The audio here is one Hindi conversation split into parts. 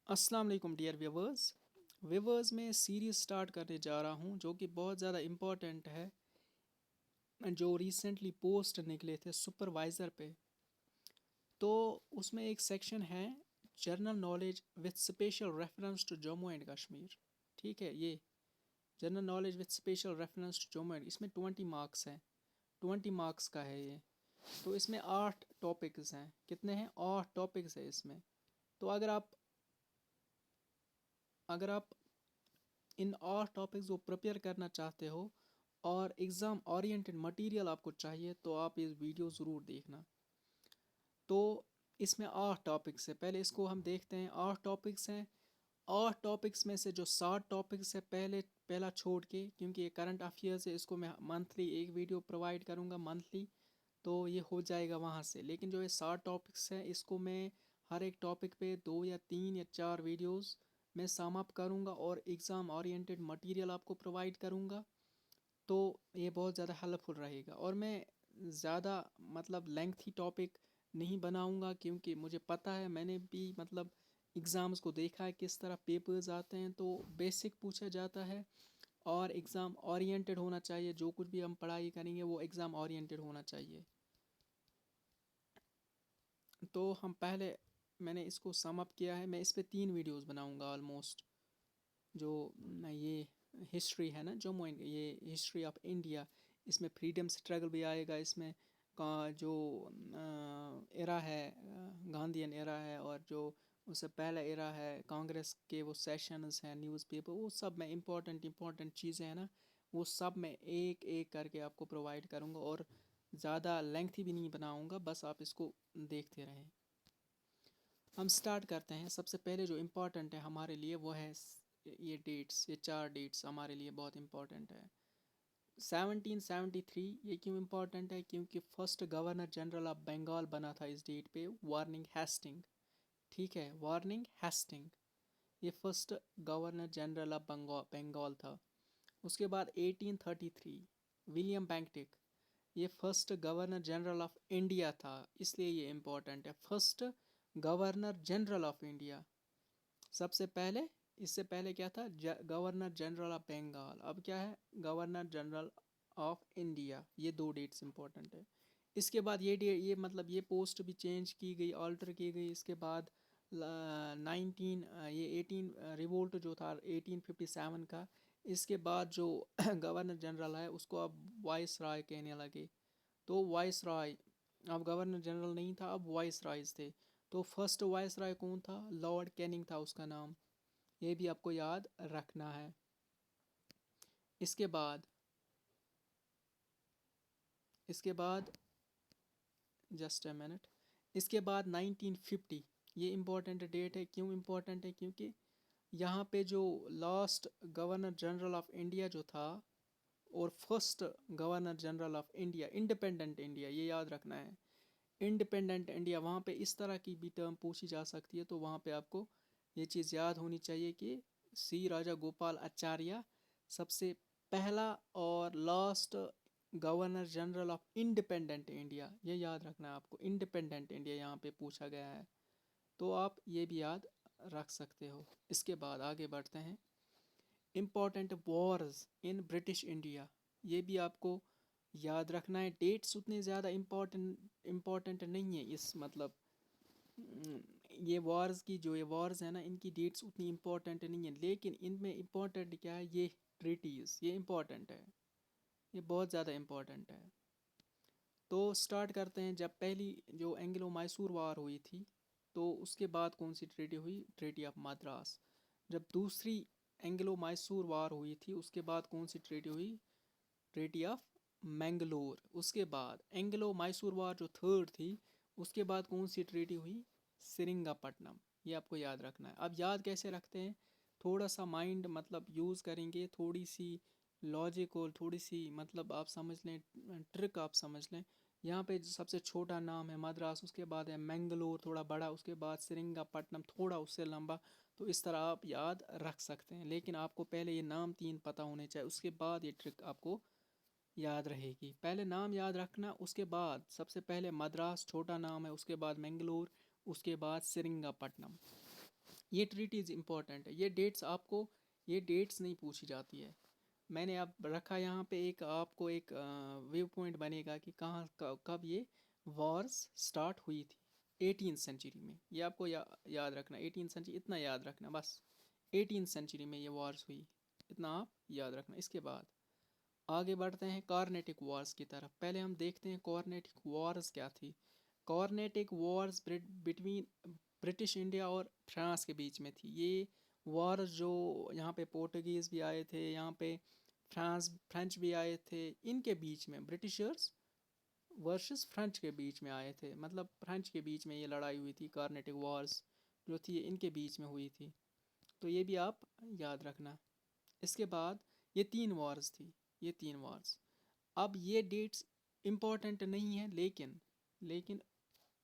अस्सलाम वालेकुम डियर व्यूवर्स में सीरीज़ स्टार्ट करने जा रहा हूँ जो कि बहुत ज़्यादा इम्पोर्टेंट है। जो रिसेंटली पोस्ट निकले थे सुपरवाइज़र पे, तो उसमें एक सेक्शन है general knowledge with special reference to Jammu and Kashmir. ठीक है, ये general knowledge with special reference to Jammu and, इसमें 20 मार्क्स हैं। 20 मार्क्स का है ये। तो इसमें 8 टॉपिक्स हैं। कितने हैं? 8 टॉपिक्स है इसमें। तो अगर आप इन 8 टॉपिक्स को प्रिपेयर करना चाहते हो और एग्ज़ाम ओरिएंटेड मटेरियल आपको चाहिए तो आप इस वीडियो ज़रूर देखना। तो इसमें 8 टॉपिक्स है। पहले इसको हम देखते हैं। 8 टॉपिक्स हैं। 8 टॉपिक्स में से जो 7 टॉपिक्स है पहला छोड़ के, क्योंकि ये करंट अफेयर्स है, इसको मैं मंथली एक वीडियो प्रोवाइड करूँगा मंथली, तो ये हो जाएगा वहाँ से। लेकिन जो ये 7 टॉपिक्स हैं इसको मैं हर एक टॉपिक पे 2 या 3 या 4 वीडियोस मैं सम अप करूँगा और एग्ज़ाम ओरिएंटेड मटेरियल आपको प्रोवाइड करूँगा। तो ये बहुत ज़्यादा हेल्पफुल रहेगा। और मैं ज़्यादा मतलब लेंथी टॉपिक नहीं बनाऊँगा, क्योंकि मुझे पता है, मैंने भी मतलब एग्ज़ाम्स को देखा है किस तरह पेपर्स आते हैं। तो बेसिक पूछा जाता है और एग्ज़ाम ओरिएंटेड होना चाहिए। जो कुछ भी हम पढ़ाई करेंगे वो एग्ज़ाम ओरिएंटेड होना चाहिए। तो मैंने इसको सम अप किया है। मैं इस पे 3 वीडियोस बनाऊंगा ऑलमोस्ट। जो ये हिस्ट्री है ना, जम्मू एंड ये हिस्ट्री ऑफ इंडिया, इसमें फ्रीडम स्ट्रगल भी आएगा। इसमें का जो एरा है, गांधीयन एरा है, और जो उससे पहला एरा है कांग्रेस के वो सेशंस हैं, न्यूज़पेपर, वो सब में इम्पोर्टेंट चीज़ें हैं ना, वो सब मैं एक एक करके आपको प्रोवाइड करूँगा। और ज़्यादा लेंथी भी नहीं बनाऊँगा, बस आप इसको देखते रहें। हम स्टार्ट करते हैं। सबसे पहले जो इम्पोर्टेंट है हमारे लिए वो है ये डेट्स। ये 4 डेट्स हमारे लिए बहुत इम्पोर्टेंट है। 1773 ये क्यों इम्पोर्टेंट है? क्योंकि first governor general of Bengal बना था इस डेट पे, वार्निंग हेस्टिंग। ठीक है, वार्निंग हेस्टिंग ये first governor general of Bengal था। उसके बाद 1833 विलियम बेंटिक, ये first governor general of India था, इसलिए ये इम्पोर्टेंट है। First governor general of India सबसे पहले। इससे पहले क्या था? Governor general of Bengal. अब क्या है? Governor general of India. ये 2 डेट्स इंपॉर्टेंट है। इसके बाद ये मतलब ये पोस्ट भी चेंज की गई, ऑल्टर की गई। इसके बाद 18 रिवोल्ट जो था 1857 का, इसके बाद जो गवर्नर जनरल है उसको अब वाइस राय कहने लगे। तो वाइस राय, अब गवर्नर जनरल नहीं था, अब वाइस रायज थे। तो फर्स्ट वाइस राय कौन था? लॉर्ड कैनिंग था उसका नाम। ये भी आपको याद रखना है। इसके बाद इसके बाद जस्ट अ मिनट, इसके बाद 1950, ये इम्पोर्टेंट डेट है। क्यों इम्पोर्टेंट है? क्योंकि यहाँ पे जो last governor general of India जो था और first governor general of India, independent India, ये याद रखना है। इंडिपेंडेंट इंडिया, वहाँ पे इस तरह की भी टर्म पूछी जा सकती है, तो वहाँ पे आपको ये चीज़ याद होनी चाहिए कि सी राजा गोपाल आचार्य सबसे पहला और last governor general of independent India, ये याद रखना है आपको। इंडिपेंडेंट इंडिया यहाँ पे पूछा गया है, तो आप ये भी याद रख सकते हो। इसके बाद आगे बढ़ते हैं। Important Wars in British India, ये भी आपको याद रखना है। डेट्स उतने ज़्यादा इम्पोर्टेंट नहीं है इस मतलब ये वॉर्स की, जो ये वॉर्स है ना, इनकी डेट्स उतनी इम्पोर्टेंट नहीं है। लेकिन इनमें इम्पोर्टेंट क्या है? ये ट्रीटीज़, ये इम्पोर्टेंट है, ये बहुत ज़्यादा इम्पोर्टेंट है। तो स्टार्ट करते हैं। जब पहली जो एंग्लो मैसूर वार हुई थी, तो उसके बाद कौन सी ट्रीटी हुई? Treaty of Madras. जब दूसरी एंग्लो मैसूर वार हुई थी उसके बाद कौन सी ट्रीटी हुई? Treaty of Mangalore. उसके बाद एंग्लो मैसूर वार जो थर्ड थी, उसके बाद कौन सी ट्रीटी हुई? सिरिंगापट्टनम। ये आपको याद रखना है। अब याद कैसे रखते हैं? थोड़ा सा माइंड मतलब यूज़ करेंगे, थोड़ी सी लॉजिक और थोड़ी सी मतलब आप समझ लें, ट्रिक आप समझ लें। यहाँ पे सबसे छोटा नाम है मद्रास, उसके बाद है मैंगलोर थोड़ा बड़ा, उसके बाद सिरिंगापट्टनम थोड़ा उससे लंबा। तो इस तरह आप याद रख सकते हैं। लेकिन आपको पहले ये नाम 3 पता होने चाहिए, उसके बाद ये ट्रिक आपको याद रहेगी। पहले नाम याद रखना, उसके बाद सबसे पहले मद्रास छोटा नाम है, उसके बाद मैंगलोर, उसके बाद सिरिंगापट्टनम। ये ट्रीटीज इंपॉर्टेंट है। ये डेट्स आपको, ये डेट्स नहीं पूछी जाती है। मैंने अब रखा यहाँ पे एक आपको एक व्यू पॉइंट बनेगा कि कहाँ कब ये वॉर्स स्टार्ट हुई थी। 18th सेंचुरी में, ये आपको याद रखना, 18th सेंचुरी इतना याद रखना बस। 18th सेंचुरी में ये वॉर्स हुई, इतना आप याद रखना। इसके बाद आगे बढ़ते हैं कार्नेटिक वॉर्स की तरफ। पहले हम देखते हैं कार्नेटिक वॉर्स क्या थी। Carnatic Wars between British India और फ्रांस के बीच में थी। ये वॉर्स जो यहाँ पे पोर्टुगीज़ भी आए थे, यहाँ पे फ्रेंच भी आए थे, इनके बीच में ब्रिटिशर्स वर्सेस फ्रेंच के बीच में आए थे। मतलब फ्रेंच के बीच में ये लड़ाई हुई थी। कार्नेटिक वॉर्स जो थी इनके बीच में हुई थी, तो ये भी आप याद रखना। इसके बाद ये 3 वॉर्स थी, ये 3 वॉर्स। अब ये डेट्स इम्पॉर्टेंट नहीं है, लेकिन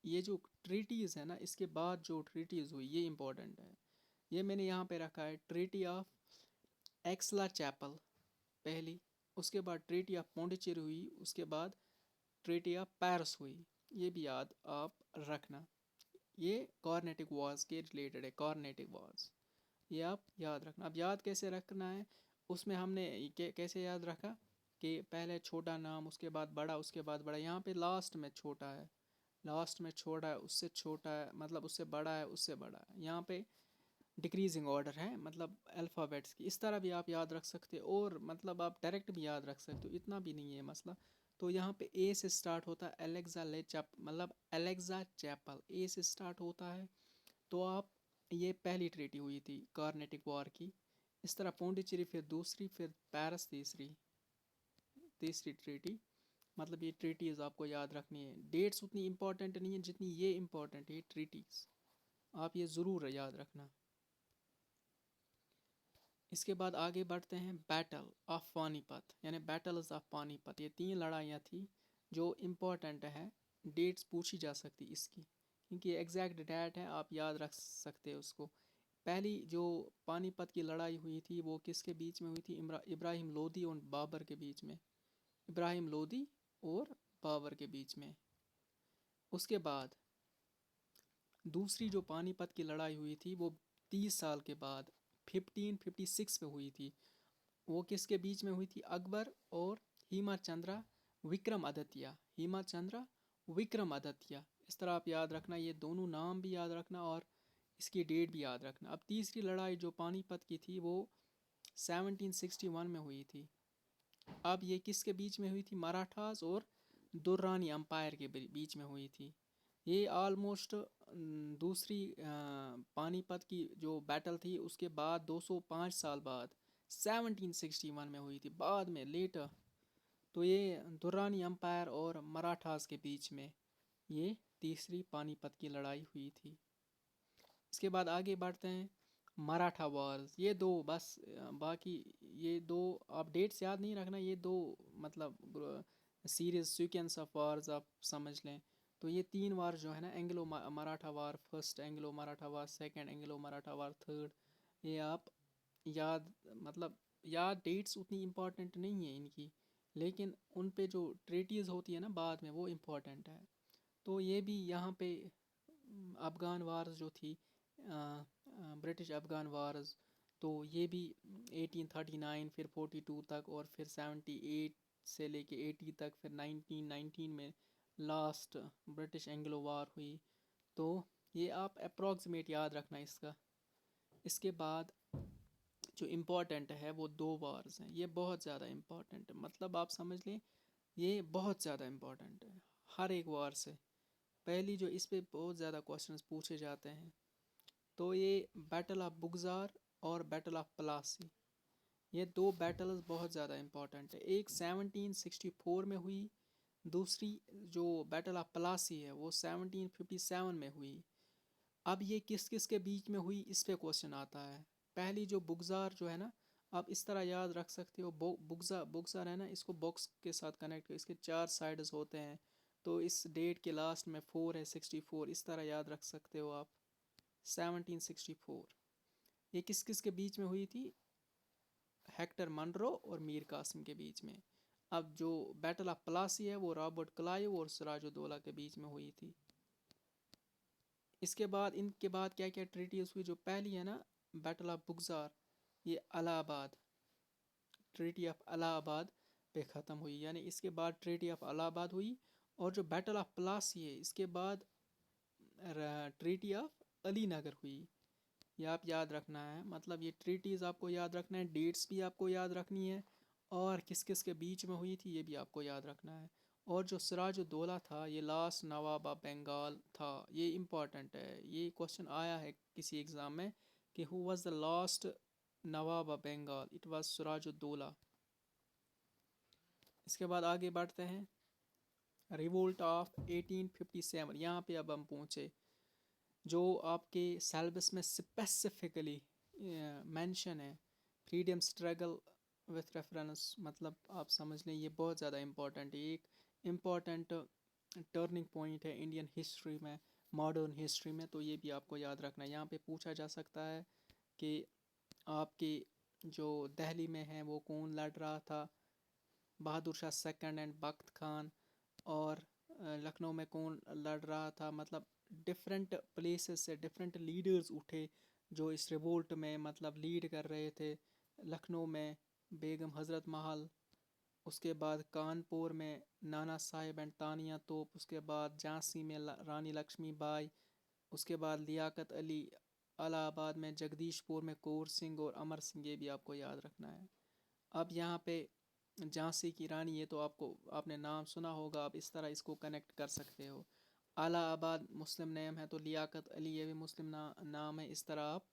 ये जो ट्रीटीज़ है ना, इसके बाद जो ट्रीटीज़ हुई ये इम्पोर्टेंट है। ये मैंने यहाँ पे रखा है, ट्रीटी ऑफ एक्सला चैपल पहली, उसके बाद ट्रीटी ऑफ पौंडीचेरी हुई, उसके बाद ट्रीटी ऑफ पेरिस हुई। ये भी याद आप रखना। ये कॉर्नेटिक वॉर्स के रिलेटेड है, कॉर्नेटिक वॉर्स, ये आप याद रखना। अब याद कैसे रखना है, उसमें हमने कैसे याद रखा कि पहले छोटा नाम, उसके बाद बड़ा, उसके बाद बड़ा। यहाँ पे लास्ट में छोटा है, लास्ट में छोटा है, उससे छोटा है, मतलब उससे बड़ा है, उससे बड़ा है। यहाँ पे डिक्रीजिंग ऑर्डर है, मतलब अल्फ़ाबेट्स की। इस तरह भी आप याद रख सकते हो, और मतलब आप डायरेक्ट भी याद रख सकते हो, इतना भी नहीं है मसला। तो यहाँ पे ए से स्टार्ट होता है, एलेक्जा ले चैप, मतलब एलेक्जा चैपल ए से स्टार्ट होता है। तो आप, ये पहली ट्रीटी हुई थी कार्नेटिक वॉर की। इस तरह पौंडीचेरी फिर दूसरी, फिर पेरिस तीसरी, तीसरी ट्रीटी। मतलब ये ट्रीटीज़ आपको याद रखनी है। डेट्स उतनी इंपॉर्टेंट नहीं है जितनी ये इंपॉर्टेंट है, ट्रीटीज़ आप ये ज़रूर याद रखना। इसके बाद आगे बढ़ते हैं, बैटल ऑफ पानीपत, यानी बैटल्स ऑफ पानीपत। ये 3 लड़ाइयाँ थी जो इम्पोर्टेंट है, डेट्स पूछी जा सकती इसकी, क्योंकि एग्जैक्ट डेट है, आप याद रख सकते हो उसको। पहली जो पानीपत की लड़ाई हुई थी वो किसके बीच में हुई थी, इब्राहिम लोदी और बाबर के बीच में, इब्राहिम लोदी और बाबर के बीच में। उसके बाद दूसरी जो पानीपत की लड़ाई हुई थी वो 30 साल के बाद 1556 में हुई थी। वो किसके बीच में हुई थी, अकबर और हेमचंद्र विक्रम आदित्य, हेमचंद्र विक्रम आदित्य। इस तरह आप याद रखना, ये दोनों नाम भी याद रखना और इसकी डेट भी याद रखना। अब तीसरी लड़ाई जो पानीपत की थी वो 1761 में हुई थी। अब ये किसके बीच में हुई थी, मराठास और दुर्रानी अम्पायर के बीच में हुई थी। ये ऑलमोस्ट दूसरी पानीपत की जो बैटल थी उसके बाद 205 साल बाद 1761 में हुई थी, बाद में लेटर। तो ये दुर्रानी अम्पायर और मराठास के बीच में ये तीसरी पानीपत की लड़ाई हुई थी। इसके बाद आगे बढ़ते हैं, मराठा वॉर्स। ये दो बस, बाकी ये दो आप डेट्स याद नहीं रखना, ये दो मतलब सीरीज सीक्वेंस ऑफ वॉर्स आप समझ लें। तो ये 3 वार जो है ना, एंग्लो मराठा वार फर्स्ट, एंग्लो मराठा वार सेकंड, एंग्लो मराठा वार थर्ड, ये आप याद, मतलब याद, डेट्स उतनी इम्पोर्टेंट नहीं है इनकी, लेकिन उन पे जो ट्रीटीज़ होती है ना बाद में वो इम्पोर्टेंट है। तो ये भी यहाँ पे अफ़गान वार्स जो थी, ब्रिटिश अफ़गान वार्स, तो ये भी 1839 फिर 42 तक, और फिर 78 से लेके 80 तक, फिर 1919 में लास्ट ब्रिटिश एंग्लो वार हुई। तो ये आप अप्रॉक्सीमेट याद रखना इसका। इसके बाद जो इम्पोर्टेंट है वो 2 वार्स हैं, ये बहुत ज़्यादा इम्पोर्टेंट है, मतलब आप समझ लें ये बहुत ज़्यादा इम्पोर्टेंट है हर एक वार से। पहली जो इस पे बहुत ज़्यादा क्वेश्चंस पूछे जाते हैं, तो ये बैटल ऑफ बुगजार और बैटल ऑफ प्लासी, ये 2 बैटल्स बहुत ज़्यादा इम्पोर्टेंट है। एक 1764 में हुई, दूसरी जो बैटल ऑफ प्लासी है वो 1757 में हुई। अब ये किस किस के बीच में हुई, इस पे क्वेश्चन आता है। पहली जो बुगजार जो है ना, आप इस तरह याद रख सकते हो, बुगजार है ना, इसको बॉक्स के साथ कनेक्ट कर, इसके 4 साइड्स होते हैं, तो इस डेट के लास्ट में 4 है, 64, इस तरह याद रख सकते हो आप। 1764 ये किस किस के बीच में हुई थी, हेक्टर मनरो और मीर कासिम के बीच में। अब जो बैटल ऑफ प्लासी है वो रॉबर्ट क्लाइव और सिराजुद्दौला के बीच में हुई थी। इसके बाद इनके बाद क्या क्या ट्रीटीज हुई, जो पहली है ना बैटल ऑफ बुगजार, ये इलाहाबाद, ट्रीटी ऑफ इलाहाबाद पे ख़त्म हुई, यानी इसके बाद ट्रीटी ऑफ इलाहाबाद हुई। और जो बैटल ऑफ प्लासी है इसके बाद ट्रीटी ऑफ अली नगर हुई। ये आप याद रखना है, मतलब ये ट्रीटीज़ आपको याद रखना है, डेट्स भी आपको याद रखनी है, और किस किस के बीच में हुई थी ये भी आपको याद रखना है। और जो सिराजुद्दौला था ये लास्ट नवाब ऑफ बंगाल था, ये इम्पॉर्टेंट है, ये क्वेश्चन आया है किसी एग्ज़ाम में कि who was the last Nawab of Bengal, it was Sirajuddaulah. इसके बाद आगे बढ़ते हैं, रिवोल्ट ऑफ 1857, यहाँ पे अब हम पहुँचे, जो आपके सिलेबस में स्पेसिफिकली मेंशन है, फ्रीडम स्ट्रगल विथ रेफरेंस, मतलब आप समझ लें ये बहुत ज़्यादा इम्पोर्टेंट है, एक इम्पॉर्टेंट टर्निंग पॉइंट है इंडियन हिस्ट्री में, मॉडर्न हिस्ट्री में, तो ये भी आपको याद रखना है। यहाँ पे पूछा जा सकता है कि आपके जो दिल्ली में है वो कौन लड़ रहा था, बहादुर शाह सेकंड एंड बख्त खान, और लखनऊ में कौन लड़ रहा था, मतलब डिफरेंट प्लेसेस से डिफरेंट लीडर्स उठे जो इस रिवोल्ट में मतलब लीड कर रहे थे। लखनऊ में बेगम हज़रत महल, उसके बाद कानपुर में नाना साहिब एंड तानिया तोप, उसके बाद झांसी में रानी लक्ष्मीबाई, उसके बाद लियाकत अली, इलाहाबाद में जगदीशपुर में कौर सिंह और अमर सिंह, ये भी आपको याद रखना है। अब यहाँ पे झांसी की रानी, ये तो आपको आपने नाम सुना होगा, आप इस तरह इसको कनेक्ट कर सकते हो। इलाहाबाद मुस्लिम नेम है तो लियाकत अली ये भी मुस्लिम नाम है, इस तरह आप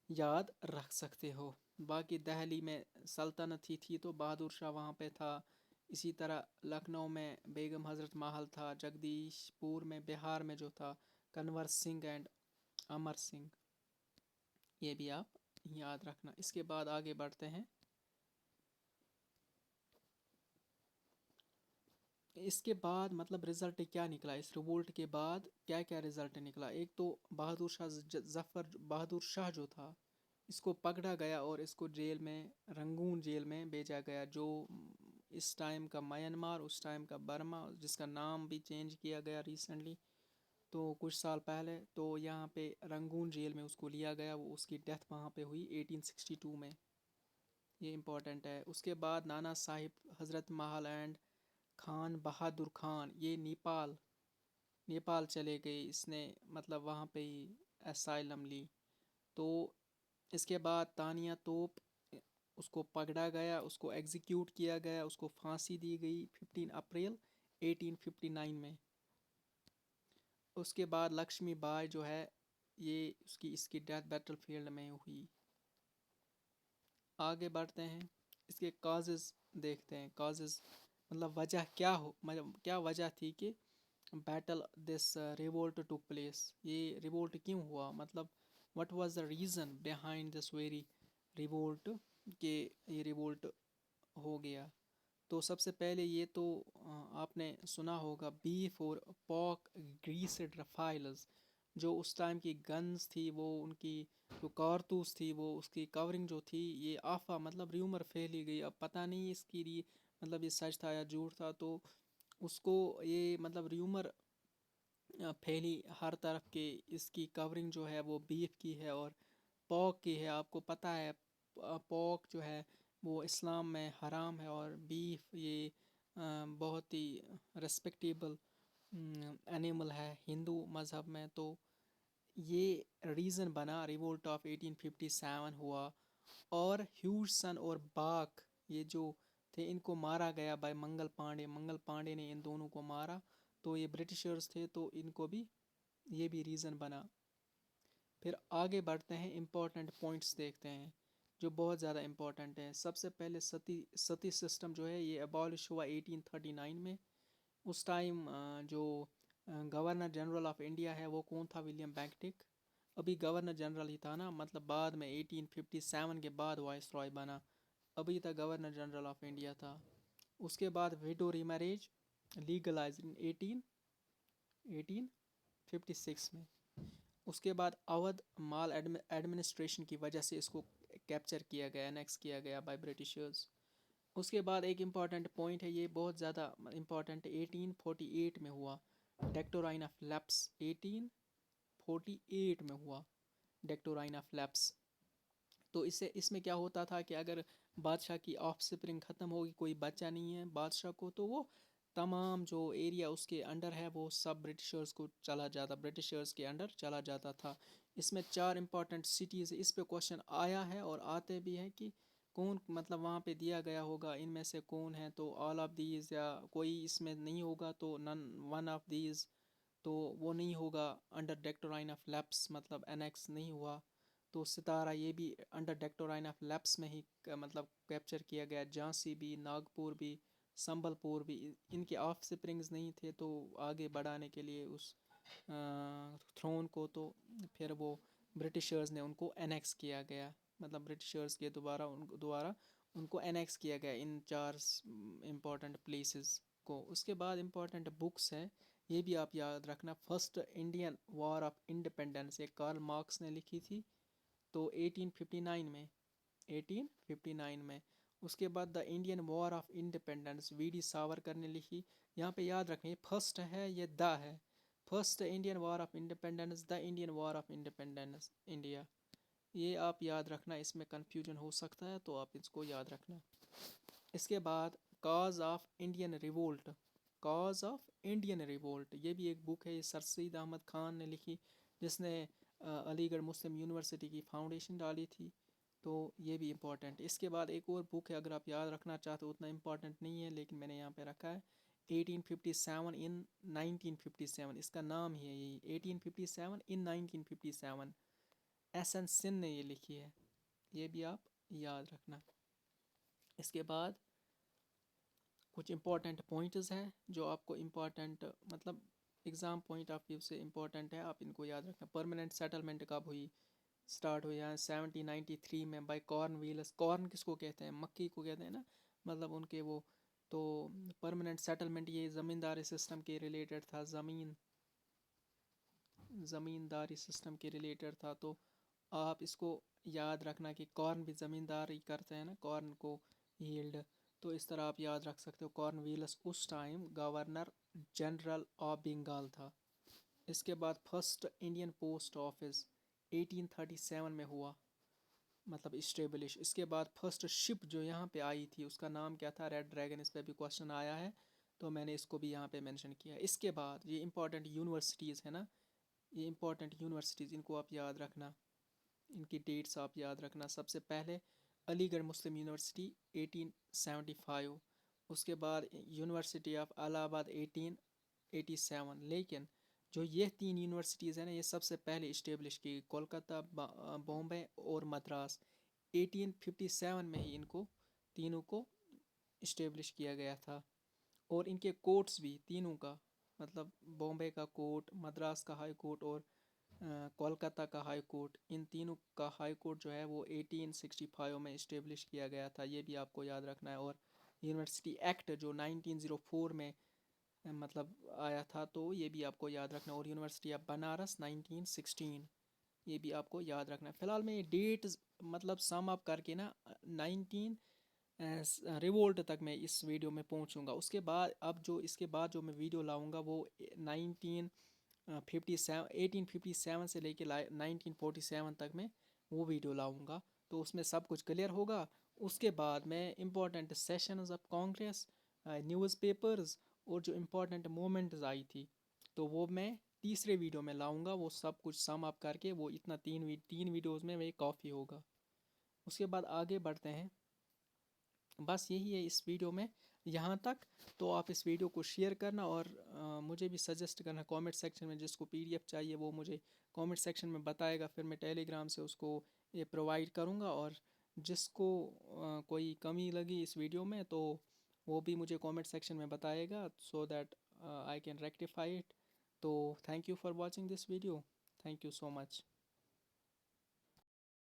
याद रख सकते हो। बाकी दिल्ली में सल्तनत ही थी तो बहादुर शाह वहाँ पे था, इसी तरह लखनऊ में बेगम हज़रत महल था, जगदीशपुर में बिहार में जो था कन्वर सिंह एंड अमर सिंह, ये भी आप याद रखना। इसके बाद आगे बढ़ते हैं, इसके बाद मतलब रिज़ल्ट क्या निकला, इस रिवोल्ट के बाद क्या क्या रिज़ल्ट निकला। एक तो बहादुर शाह जफ़र बहादुर शाह जो था इसको पकड़ा गया और इसको जेल में, रंगून जेल में भेजा गया, जो इस टाइम का म्यांमार, उस टाइम का बर्मा, जिसका नाम भी चेंज किया गया रिसेंटली, तो कुछ साल पहले, तो यहाँ पे रंगून जेल में उसको लिया गया, वो उसकी डेथ वहाँ पे हुई 1862 में, ये इम्पोर्टेंट है। उसके बाद नाना साहिब हज़रत महल एंड खान बहादुर खान, ये नेपाल नेपाल चले गए, इसने मतलब वहाँ पे ही असाइलम ली। तो इसके बाद तानिया तोप, उसको पकड़ा गया, उसको एग्जीक्यूट किया गया, उसको फांसी दी गई 15 अप्रैल 1859 में। उसके बाद लक्ष्मी बाई जो है ये इसकी डेथ बैटल फील्ड में हुई। आगे बढ़ते हैं, इसके काजेज़ देखते हैं, काजेज़ मतलब वजह क्या हो, मतलब क्या वजह थी कि battle this revolt took place, ये रिवोल्ट क्यों हुआ, मतलब what was the reason behind this very revolt, के ये रिवोल्ट हो गया। तो सबसे पहले ये तो आपने सुना होगा बीफ और पॉक ग्रीस्ड रफाइल्स, जो उस टाइम की गन्स थी, वो उनकी जो कारतूस थी, वो उसकी कवरिंग जो थी, ये आफा मतलब र्यूमर फैली गई, अब पता नहीं इसकी मतलब ये सच था या झूठ था, तो उसको ये मतलब र्यूमर फैली हर तरफ के, इसकी कवरिंग जो है वो बीफ की है और पॉक की है। आपको पता है पॉक जो है वो इस्लाम में हराम है, और बीफ ये बहुत ही रिस्पेक्टेबल एनिमल है हिंदू मज़हब में। तो ये रीज़न बना रिवोल्ट ऑफ 1857 हुआ। और ह्यूसन और बाक ये जो थे इनको मारा गया बाय मंगल पांडे ने इन दोनों को मारा, तो ये ब्रिटिशर्स थे, तो इनको भी ये भी रीज़न बना। फिर आगे बढ़ते हैं, इम्पोर्टेंट पॉइंट्स देखते हैं जो बहुत ज़्यादा इम्पोर्टेंट हैं। सबसे पहले सती सिस्टम जो है ये अबॉलिश हुआ 1839 में। उस टाइम जो गवर्नर जनरल ऑफ इंडिया है वो कौन था, विलियम बेंटिक, अभी गवर्नर जनरल ही था ना, मतलब बाद में 1857 के बाद वाइस रॉय बना, अभी तक गवर्नर जनरल ऑफ इंडिया था। उसके बाद विडो रीमैरिज लीगलाइज इन 1856 में। उसके बाद अवध माल एडमिनिस्ट्रेशन की वजह से इसको कैप्चर किया गया, नेक्स्ट किया गया बाय ब्रिटिशर्स। उसके बाद एक इम्पॉर्टेंट पॉइंट है, ये बहुत ज़्यादा इम्पॉर्टेंट, 1848 में हुआ डेक्टोराइन ऑफ लैप्स, 1848 1948 में हुआ, डेक्टोराइना फ्लैप्स। तो इसमें क्या होता था कि अगर बादशाह की ऑफस्प्रिंग ख़त्म होगी, कोई बच्चा नहीं है बादशाह को, तो वो तमाम जो एरिया उसके अंडर है वो सब ब्रिटिशर्स के अंडर चला जाता था। इसमें 4 इंपॉर्टेंट सिटीज़, इस पे क्वेश्चन आया है और आते भी हैं कि कौन, मतलब वहाँ पे दिया गया होगा इनमें से कौन है, तो ऑल ऑफ दीज, या कोई इसमें नहीं होगा तो नन वन ऑफ दीज, तो वो नहीं होगा अंडर डेक्टोराइन ऑफ लैप्स, मतलब एनेक्स नहीं हुआ। तो सितारा ये भी अंडर डेक्टोराइन ऑफ लैप्स में ही मतलब कैप्चर किया गया। झांसी भी, नागपुर भी, संबलपुर भी, इनके ऑफ स्प्रिंग्स नहीं थे तो आगे बढ़ाने के लिए उस थ्रोन को, तो फिर वो ब्रिटिशर्स ने उनको एनेक्स किया गया, मतलब ब्रिटिशर्स के द्वारा उनको एनेक्स किया गया इन 4 इम्पॉर्टेंट प्लेसेस को। उसके बाद इम्पॉर्टेंट बुक्स हैं, ये भी आप याद रखना। First Indian war of independence, ये कार्ल मार्क्स ने लिखी थी, तो 1859 में, 1859 में। उसके बाद the Indian war of independence, VD. Savarkar ने लिखी। यहाँ पे याद रखें, फर्स्ट है ये द है, first Indian war of independence, the Indian war of independence India, ये आप याद रखना, इसमें कन्फ्यूजन हो सकता है तो आप इसको याद रखना। इसके बाद cause of Indian revolt, cause of Indian revolt, ये भी एक बुक है, ये सर सैयद अहमद ख़ान ने लिखी, जिसने अलीगढ़ मुस्लिम यूनिवर्सिटी की फाउंडेशन डाली थी, तो ये भी इम्पॉर्टेंट है। इसके बाद एक और बुक है, अगर आप याद रखना चाहते हो, उतना इम्पॉर्टेंट नहीं है लेकिन मैंने यहाँ पे रखा है, 1857 इन 1957, इसका नाम ही है यही, 1857 इन 1957, एस.एन. सिंह ने ये लिखी है, ये भी आप याद रखना। इसके बाद कुछ इम्पॉर्टेंट पॉइंट्स हैं जो आपको इम्पॉर्टेंट, मतलब एग्ज़ाम पॉइंट ऑफ व्यू से इम्पॉर्टेंट है, आप इनको याद रखना। परमानेंट सेटलमेंट कब हुई, स्टार्ट हुई है 1793 में बाय कॉर्नवालिस। कॉर्न किसको कहते हैं, मक्की को कहते हैं ना, मतलब उनके वो, तो परमानेंट सेटलमेंट ये ज़मींदारी सिस्टम के रिलेटेड था, ज़मींदारी सिस्टम के रिलेटेड था। तो आप इसको याद रखना कि कॉर्न भी ज़मींदारी करते हैं ना, कॉर्न को यील्ड, तो इस तरह आप याद रख सकते हो। कॉर्नवालिस उस time governor general of Bengal था। इसके बाद फर्स्ट इंडियन पोस्ट ऑफिस 1837 में हुआ, मतलब इस्टेब्लिश। इसके बाद फर्स्ट शिप जो यहाँ पे आई थी उसका नाम क्या था, रेड ड्रैगन, इस पर भी क्वेश्चन आया है तो मैंने इसको भी यहाँ पे मेंशन किया है। इसके बाद ये इंपॉर्टेंट यूनिवर्सिटीज़ है ना, ये इंपॉर्टेंट यूनिवर्सिटीज़, इनको आप याद रखना, इनकी डेट्स आप याद रखना। सबसे पहले अलीगढ़ मुस्लिम यूनिवर्सिटी 1875, उसके बाद यूनिवर्सिटी ऑफ इलाहाबाद 1887। लेकिन जो ये 3 यूनिवर्सिटीज़ हैं ना, ये सबसे पहले इस्टेब्लिश की, कोलकाता, बॉम्बे और मद्रास, 1857 में ही इनको तीनों को इस्टेब्लिश किया गया था। और इनके कोर्ट्स भी तीनों का, मतलब बॉम्बे का कोर्ट, मद्रास का हाई कोर्ट और कोलकाता का हाई कोर्ट, इन तीनों का हाई कोर्ट जो है वो 1865 में इस्टेब्लिश किया गया था, ये भी आपको याद रखना है। और यूनिवर्सिटी एक्ट जो 1904 में मतलब आया था, तो ये भी आपको याद रखना। और यूनिवर्सिटी ऑफ बनारस 1916, ये भी आपको याद रखना है। फ़िलहाल मैं ये डेट मतलब सम अप करके ना 19 रिवोल्ट तक मैं इस वीडियो में पहुंचूंगा। उसके बाद अब जो इसके बाद जो मैं वीडियो लाऊंगा वो 1857 से लेके 1947 तक मैं वो वीडियो लाऊंगा, तो उसमें सब कुछ क्लियर होगा। उसके बाद मैं important sessions of Congress, newspapers और जो इम्पोर्टेंट मोमेंट्स आई थी, तो वो मैं तीसरे वीडियो में लाऊंगा, वो सब कुछ सम अप करके, वो इतना तीन वीडियोज़ में वही काफ़ी होगा। उसके बाद आगे बढ़ते हैं, बस यही है इस वीडियो में यहाँ तक। तो आप इस वीडियो को शेयर करना और मुझे भी सजेस्ट करना कमेंट सेक्शन में, जिसको पीडीएफ चाहिए वो मुझे कमेंट सेक्शन में बताएगा, फिर मैं टेलीग्राम से उसको ये प्रोवाइड करूँगा। और जिसको कोई कमी लगी इस वीडियो में तो वो भी मुझे कमेंट सेक्शन में बताएगा, so that I can rectify it. तो thank you for watching this video, thank you so much.